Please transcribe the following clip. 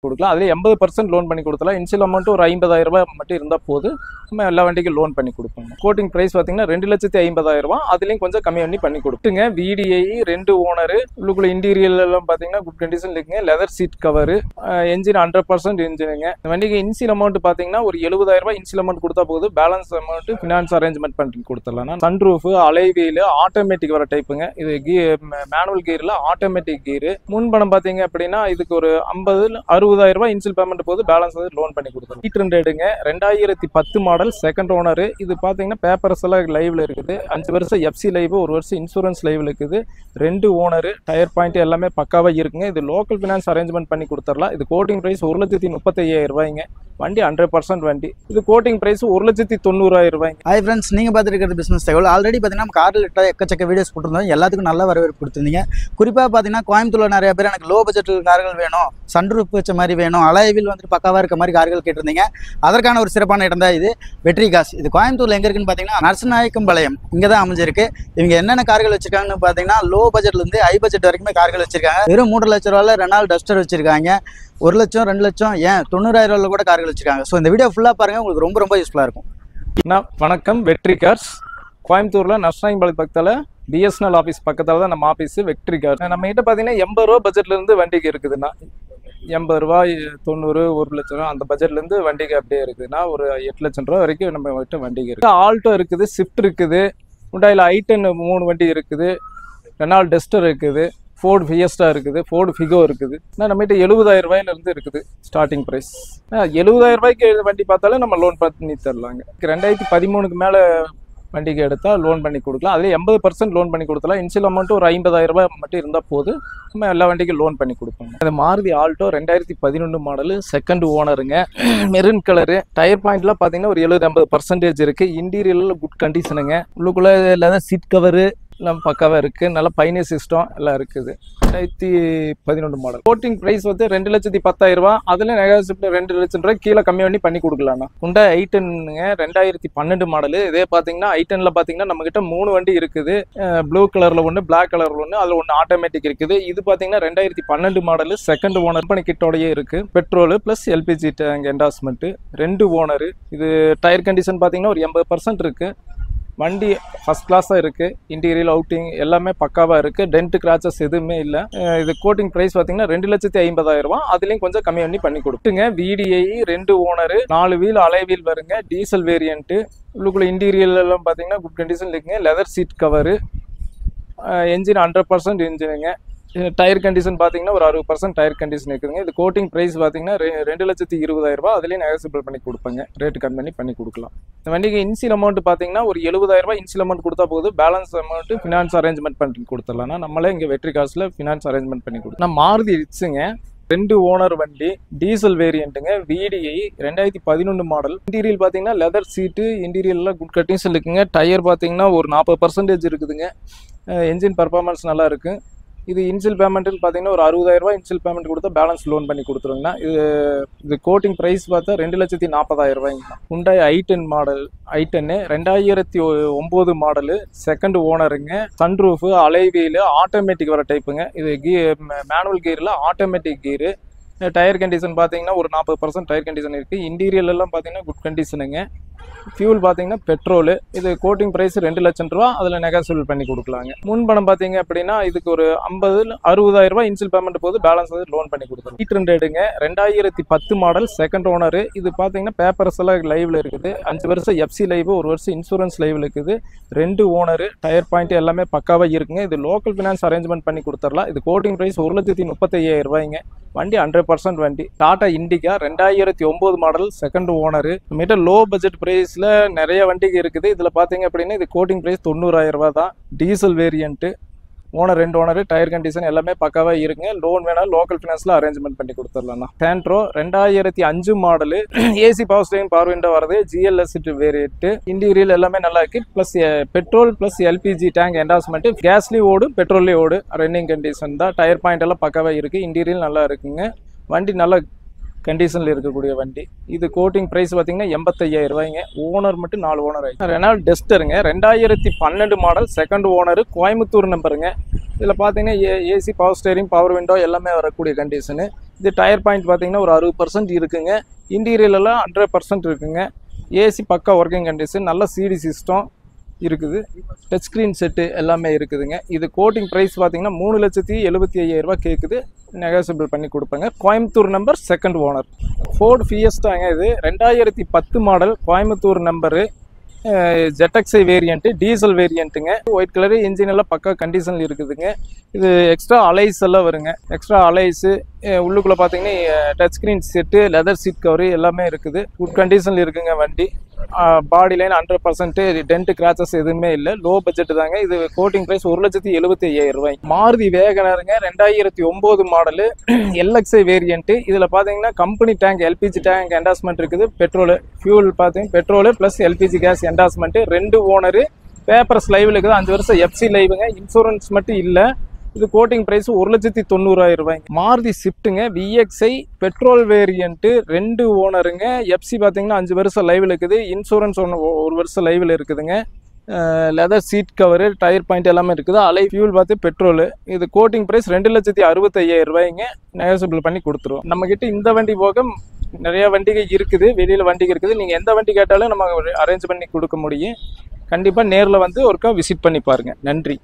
கொடுக்கலாம். அதில் 80% லோன் பண்ணி கொடுத்தலாம். இனிஷியல் அமௌண்ட் ஒரு 50,000 ரூபாய் மட்டும் இருந்தால் போது நம்ம எல்லா வண்டிக்கும் லோன் பண்ணி கொடுப்போம். கோட்டிங் ப்ரைஸ் பார்த்தீங்கன்னா 2,50,000 ரூபா. அதுலேயும் கொஞ்சம் கம்மி பண்ணி கொடுத்துங்க. VDI 2 ஓனர், உள்ளுக்குள்ள இன்டீரியர் எல்லாம் பார்த்தீங்கன்னா குட் கண்டிஷன் இருக்குங்க. லெதர் சீட் கவர், என்ஜின் 100% இன்ஜினுங்க. இந்த வண்டிக்கு இனிஷியல் அமௌண்ட் பார்த்தீங்கன்னா ஒரு 70,000 ரூபாய் இனிஷியல் அமௌண்ட் கொடுத்தா போது பேலன்ஸ் அமௌண்ட் ஃபினான்ஸ் அரேஞ்ச்மெண்ட் பண்ணி கொடுத்துடலாம். சன்ரூஃப், அலைவீல், ஆட்டோமேட்டிக் வர டைப்புங்க. இது மேனுவல் கியரில் ஆட்டோமேட்டிக் கியர். முன்பணம் பார்த்தீங்க அப்படின்னா இதுக்கு ஒரு 60,000 ரூபாய் இனிஷியல் பேமெண்ட் போது பேலன்ஸ் லோன் பண்ணி கொடுத்துருவோம். 2010 மாடல், செகண்ட் ஓனர். இது பார்த்தீங்கன்னா பேப்பர்ஸ் எல்லாம் லைவ்ல இருக்குது. 5 வருஷம் FC லைவ், 1 வருஷம் இன்சூரன்ஸ் லைவ்ல இருக்குது. 2 ஓனர், டயர் பாயிண்ட் எல்லாமே பக்காவா இருக்குங்க. இது லோக்கல் ஃபினான்ஸ் அரேஞ்ச்மெண்ட் பண்ணி கொடுத்துடலாம். இது கோட்டிங் பிரைஸ் 1,35,000 ரூபாய்ங்க. வண்டி 100% வண்டி. இது கோட்டிங் பிரைஸ் 1,90,000 ரூபாய்ங்க. ஹாய் ஃப்ரெண்ட்ஸ், நீங்கள் பார்த்துட்டு இருக்கிறது பிஸ்னஸ் தகவல். ஆல்ரெடி பார்த்தீங்கன்னா நம்ம கார் ரிலேட்டடாக எக்கச்சக்க வீடியோஸ் போட்டிருந்தோம். எல்லாத்துக்கும் நல்ல வரவேற்பு கொடுத்துருந்தீங்க. குறிப்பாக பார்த்தீங்கன்னா கோயம்புத்தூரில் நிறைய பேர் எனக்கு லோ பட்ஜெட்டில் கார்கள் வேணும், சன்ரூஃப் வச்ச மாதிரி வேணும், அலைவில் வந்துட்டு பக்காவாக இருக்க மாதிரி கார்கள் கேட்டிருந்தீங்க. அதற்கான ஒரு சிறப்பான இடம் தான் இது, வெற்றி காஸ். இது கோயம்புத்தூரில் எங்கே இருக்குன்னு பார்த்தீங்கன்னா நரசநாயக்கம்பாளையம் இங்கே தான் அமைஞ்சிருக்கு. இவங்க என்னென்ன கார்கள் வச்சிருக்காங்கன்னு பார்த்தீங்கன்னா லோ பட்ஜெட்லேருந்து ஹை பட்ஜெட் வரைக்குமே கார்கள் வச்சிருக்காங்க. வெறும் 3 லட்ச ரூபாயில் ரெனால்ட் டஸ்டர் வச்சிருக்காங்க. 1 லட்சம், 2 லட்சம், ஏன் 90,000 ரூபாயில் கூட கார்கள் வச்சிருக்காங்க. ஸோ இந்த வீடியோ ஃபுல்லாக பாருங்கள், உங்களுக்கு ரொம்ப யூஸ்ஃபுல்லாக இருக்கும். வணக்கம், வெற்றி கார்ஸ். கோயம்புத்தூரில் நரசநாயக்கம்பாளையம் பக்கத்தில் BSNL ஆஃபீஸ் பக்கத்தில் தான் நம்ம ஆஃபீஸ், வெற்றி கார்ஸ். நம்ம கிட்ட பார்த்தீங்கன்னா 80 ரூபா பட்ஜெட்லேருந்து வண்டிக்கு இருக்குதுண்ணா. 80 ரூபாய், 90, 1 லட்சம் ரூபா அந்த பட்ஜெட்லேருந்து வண்டிக்கு அப்படியே இருக்குதுன்னா ஒரு 8 லட்சம் ரூபா வரைக்கும் நம்ம கிட்ட வண்டிக்கு இருக்குது. ஆல்டோ இருக்குது, ஸ்விஃப்ட் இருக்குது, ஹுண்டாயில் i10 3 வண்டி இருக்குது, ரெனால்ட் டஸ்டர் இருக்குது, ஃபோர்டு ஃபியஸ்டா இருக்குது, ஃபோர்டு ஃபிகோ இருக்குது. நம்மகிட்ட 70,000 ரூபாயிலிருந்து இருக்குது ஸ்டார்டிங் ப்ரைஸ். 70,000 ரூபாய்க்கு வண்டி பார்த்தாலும் நம்ம லோன் பண்ணி தரலாங்க. 2013க்கு மேலே வண்டிக்கு எடுத்தால் லோன் பண்ணி கொடுக்கலாம். அதில் 80% லோன் பண்ணி கொடுத்தலாம். இனிஷியல் அமௌண்ட் ஒரு 50,000 ரூபாய் மட்டும் இருந்தால் போது நம்ம எல்லா வண்டிக்கும் லோன் பண்ணி கொடுப்போம். அது மாருதி ஆல்டோ 2011 மாடலு, செகண்ட் ஓனருங்க, மெரூன் கலரு. டயர் பாயிண்ட்லாம் பார்த்தீங்கன்னா ஒரு 70-80% இருக்குது. இன்டீரியரில் குட் கண்டிஷனுங்க. உள்ளுக்குள்ளே எல்லாம் சீட் கவரு எல்லாம் பக்காவாக இருக்குது. நல்லா பைனியர் சிஸ்டம் எல்லாம் இருக்குது. 2011 மாடல். கோட்டிங் ப்ரைஸ் வந்து 2,10,000 ரூபா. அதில் நெகோசியபிள் 2 லட்சம் ரூபாய் கீழே கம்மி பண்ணி கொடுக்கலாம்ண்ணா. ஹுண்டா i10ங்க, 2012 மாடலு. இதே பார்த்தீங்கன்னா i10ல பார்த்தீங்கன்னா நம்மகிட்ட 3 வண்டி இருக்குது. ப்ளூ கலரில் ஒன்று, பிளாக் கலரில் ஒன்று, அதில் ஒன்று ஆட்டோமேட்டிக் இருக்குது. இது பார்த்தீங்கன்னா 2012 மாடலு, செகண்ட் ஓனர் பண்ணி கிட்டோடையே இருக்குது. Petrol plus LPG tank என்டாஸ்மெண்ட்டு, 2 owner. இது டயர் கண்டிஷன் பார்த்தீங்கன்னா ஒரு 80% இருக்குது. வண்டி ஃபர்ஸ்ட் கிளாஸாக இருக்குது. இன்டீரியர், அவுட்டிங் எல்லாமே பக்காவாக இருக்குது. டென்ட் கிராச்சஸ் எதுவுமே இல்லை. இது கோட்டிங் ப்ரைஸ் பார்த்தீங்கன்னா 2,50,000 ரூபா. அதுலேயும் கொஞ்சம் கம்மி பண்ணி கொடுத்துங்க. VDI 2 ஓனரு, 4 வீல் அலைவீல் வருங்க, டீசல் வேரியண்ட்டு. உள்ளுக்குள்ள இன்டீரியர் எல்லாம் பார்த்தீங்கன்னா குட் கண்டிஷன் இருக்குங்க. லெதர் சீட் கவரு, என்ஜின் 100% இன்ஜினுங்க. டயர் கண்டிஷன் பார்த்தீங்கன்னா ஒரு 60% டயர் கண்டிஷன் இருக்குதுங்க. இது கோட்டிங் ப்ரைஸ் பார்த்தீங்கன்னா 2,20,000 ரூபா. அதுலேயும் நெகோசியபிள் பண்ணி கொடுப்பாங்க. ரேட்டு கம்மி பண்ணி கொடுக்கலாம். இந்த வண்டிக்கு இனிஷியல் அமௌண்ட் பார்த்தீங்கன்னா ஒரு 70,000 ரூபாய் இனிஷியல் அமௌண்ட் கொடுத்தா போது பேலன்ஸ் அமௌண்ட் ஃபினான்ஸ் அரேஞ்ச்மெண்ட் பண்ணி கொடுத்துடலாம். நம்மளே இங்கே வெற்றி காசில் ஃபினான்ஸ் அரேஞ்ச்மெண்ட் பண்ணி கொடுத்தோம். மாருதி ரிட்ஸுங்க, 2 ஓனர் வண்டி, டீசல் வேரியண்ட்டுங்க, VDI 2011 மாடல். இன்டீரியல் பார்த்தீங்கன்னா லெதர் சீட்டு, இன்டீரியர்லாம் குட் கண்டிஷன் இருக்குங்க. டயர் பார்த்தீங்கன்னா ஒரு 40% இருக்குதுங்க. என்ஜின் பர்ஃபார்மன்ஸ் நல்லா இருக்குது. இது இனிஷியல் பேமெண்ட்டுன்னு பார்த்தீங்கன்னா ஒரு 60,000 ரூபாய் இனிஷியல் பேமெண்ட் கொடுத்தா பேலன்ஸ் லோன் பண்ணி கொடுத்துருங்கண்ணா. இது கோட்டிங் ப்ரைஸ் பார்த்தா 2,40,000 ரூபாய்ங்கண்ணா. Hyundai i10 model, i10 2009 model, second ஓனருங்க, சன்ரூஃபு, அலைவீல், ஆட்டோமேட்டிக் வர டைப்புங்க. இது மேனுவல் கியரில் ஆட்டோமேட்டிக் கியரு. டயர் கண்டிஷன் பார்த்தீங்கன்னா ஒரு 40% டயர் கண்டிஷன் இருக்குது. இன்டீரியர்லாம் பார்த்தீங்கன்னா குட் கண்டிஷனுங்க. ஃபியூல் பார்த்தீங்கன்னா பெட்ரோலு. இது கோட்டிங் ப்ரைஸ் 2 லட்சம் ரூபா. அதில் நெகோசியபிள் பண்ணி கொடுக்கலாங்க. முன்பணம் பார்த்தீங்க அப்படின்னா இதுக்கு ஒரு 60,000 ரூபாய் இனிஷியல் பேமெண்ட் போது பேலன்ஸ் லோன் பண்ணி கொடுத்துருவோம். 2010 மாடல், செகண்ட் ஓனரு. இது பார்த்தீங்கன்னா பேப்பர்ஸ் எல்லாம் லைவ்ல இருக்குது. 5 வருஷம் FC லைவ், 1 வருஷம் இன்சூரன்ஸ் லைவ்ல இருக்குது. 2 ஓனரு, டயர் பாயிண்ட் எல்லாமே பக்காவாக இருக்குங்க. இது லோக்கல் ஃபினான்ஸ் அரேஞ்ச்மெண்ட் பண்ணி கொடுத்துடலாம். இது கோட்டிங் ப்ரைஸ் 1,35,000 ரூபாய்ங்க. வண்டி 100% வண்டி. Tata Indica 2009 model, second owner. நம்மகிட்ட லோ பட்ஜெட் பிரைஸ்ல நிறைய வண்டிக்கு இருக்குது. இதுல பாத்தீங்க அப்படின்னா இது கோட்டிங் பிரைஸ் 90,000 ரூபாய் தான். Diesel variant, owner 2 owner, tyre condition எல்லாமே பக்காவா இருக்குங்க. லோன் வேணா லோக்கல் ஃபினான்ஸ்ல அரேஞ்ச்மெண்ட் பண்ணி கொடுத்துடலாம். Santro 2005 model, AC power steering, power window வருது, GLS வேரியன்ட். இன்டீரியர் எல்லாமே நல்லா இருக்கு. Plus petrol plus LPG tank endorsement. கேஸ்லயும் ஓடு, பெட்ரோல்லையும் ஓடு, ரன்னிங் கண்டிஷன் தான். டயர் பாயிண்ட் எல்லாம் பக்காவா இருக்கு. இன்டீரியர் நல்லா இருக்குங்க. வண்டி நல்ல கண்டிஷனில் இருக்கக்கூடிய வண்டி. இது கோட்டிங் ப்ரைஸ் பார்த்தீங்கன்னா 85,000 ரூபாய்ங்க. ஓனர் மட்டும் 4 ஓனர் ஆகிடுச்சு. ரெனால்ட் டஸ்டருங்க, 2012 மாடல், செகண்ட் ஓனர், கோயம்புத்தூர் நம்பருங்க. இதில் பார்த்தீங்கன்னா AC power steering, power window எல்லாமே வரக்கூடிய கண்டிஷனு. இது டயர் பாயிண்ட் பார்த்தீங்கன்னா ஒரு 60% இருக்குங்க. இன்டீரியர்லாம் 100% இருக்குங்க. ஏசி பக்கா ஒர்க்கிங் கண்டிஷன், நல்ல சிடி சிஸ்டம் இருக்குது. டச் ஸ்க்ரீன் செட்டு எல்லாமே இருக்குதுங்க. இது கோட்டிங் ப்ரைஸ் பார்த்தீங்கன்னா 3,75,000 கேட்குது. நெகோசியபிள் பண்ணி கொடுப்பேங்க. Coimbatore number, second owner. Ford ஃபியஸ்டாங்க. இது 2010 மாடல், கோயம்புத்தூர் நம்பரு, ஜெட்டக்ஸை வேரியண்ட்டு, டீசல் வேரியண்ட்டுங்க. ஒயிட் கலரு, இன்ஜின் எல்லாம் பக்கா கண்டிஷனில் இருக்குதுங்க. இது எக்ஸ்ட்ரா அலைஸ் எல்லாம் வருங்க. எக்ஸ்ட்ரா அலைஸு உள்ளுக்குள்ளே பார்த்தீங்கன்னா touch screen set, leather seat cover எல்லாமே இருக்குது. குட் கண்டிஷனில் இருக்குங்க வண்டி. பாடி லைன் 100%, டென்ட் கிராச்சஸ் எதுவுமே இல்லை. லோ பட்ஜெட் தாங்க. இது கோட்டிங் ப்ரைஸ் 1,75,000. மாருதி வேகனருங்க, 2009 மாடலு, எல்எக்ஸ்ஐ வேரியண்ட்டு. இதில் பார்த்தீங்கன்னா company tank, LPG tank endorsement இருக்குது. பெட்ரோலு ஃபியூல் பார்த்தீங்கன்னா petrol plus LPG gas endorsement. 2 owner, papers லைவில் இருக்குது. 5 வருஷம் எஃப்சி லைவுங்க. இன்சூரன்ஸ் மட்டும் இல்லை. இது கோட்டிங் ப்ரைஸ் 1,90,000. மாருதி ஸ்விஃப்ட்டுங்க, விஎக்ஸ்ஐ பெட்ரோல் வேரியண்ட்டு, 2 ஓனருங்க. எஃப்சி பார்த்தீங்கன்னா 5 வருஷம் லைவில் இருக்குது. இன்சூரன்ஸ் 1 வருஷம் லைவில் இருக்குதுங்க. Leather seat cover, tyre point எல்லாமே இருக்குது. அலை ஃபியூல் பார்த்து பெட்ரோலு. இது கோட்டிங் ப்ரைஸ் 2,65,000. நெகோசியபிள் பண்ணி கொடுத்துருவோம். நம்மக்கிட்ட இந்த வண்டி போக நிறைய வண்டிகள் இருக்குது. வெளியில் வண்டிகள் இருக்குது. நீங்கள் எந்த வண்டி கேட்டாலும் நம்ம அரேஞ்ச் பண்ணி கொடுக்க முடியும். கண்டிப்பாக நேரில் வந்து ஒருக்கா விசிட் பண்ணி பாருங்கள். நன்றி.